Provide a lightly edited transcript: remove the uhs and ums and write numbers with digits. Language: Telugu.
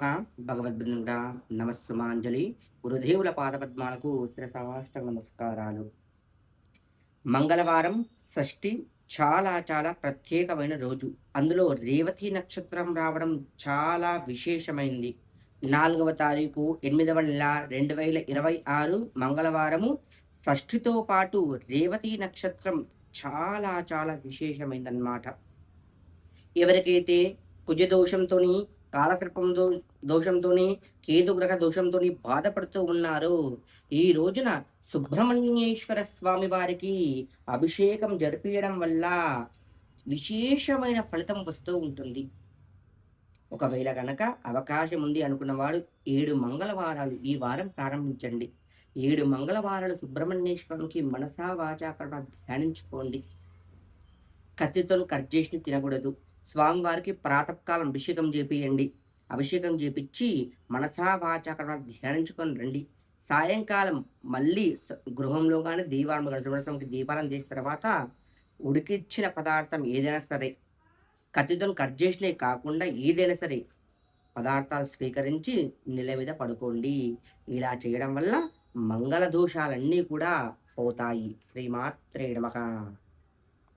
భగవద్బృంద నమస్సుమాంజలి గురుదేవుల పాదపద్మాలకు శిరసాష్టాంగ నమస్కారాలు. మంగళవారం షష్ఠి చాలా ప్రత్యేకమైన రోజు. అందులో రేవతి నక్షత్రం రావడం చాలా విశేషమైంది. 4వ తారీఖు 8వ నెల 2026 మంగళవారము. షష్ఠితో పాటు రేవతి నక్షత్రం చాలా విశేషమైందన్నమాట. ఎవరికైతే కుజదోషంతోని, కాలసర్పం దోషంతోని, కేతుగ్రహ దోషంతోని బాధపడుతూ ఉన్నారో, ఈ రోజున సుబ్రహ్మణ్యేశ్వర స్వామి వారికి అభిషేకం జరిపియడం వల్ల విశేషమైన ఫలితం వస్తూ ఉంటుంది. ఒకవేళ గనక అవకాశం ఉంది అనుకున్నవాడు 7 మంగళవారాలు ఈ వారం ప్రారంభించండి. 7 మంగళవారాలు సుబ్రహ్మణ్యేశ్వరునికి మనసా వాచా కర్మ ధ్యానించుకోండి. కత్తితోని కట్ చేసి తినకూడదు. స్వామివారికి ప్రాతకాలం అభిషేకం చేపియండి. అభిషేకం చేపిచ్చి మనసా వాచా కర్మ ధ్యానించుకొని రండి. సాయంకాలం మళ్ళీ గృహంలో గాని దీపాలను గాని సుబ్రహ్మణ్యేశ్వరునికి దీపాలను చేసిన తర్వాత ఉడికిచ్చిన పదార్థం ఏదైనా సరే, కత్తితోని కట్ చేసినవి కాకుండా ఏదైనా సరే పదార్థాలు స్వీకరించి నేల మీద పడుకోండి. ఇలా చేయడం వల్ల మంగళ దోషాలన్నీ కూడా పోతాయి. శ్రీమాత్రే నమః.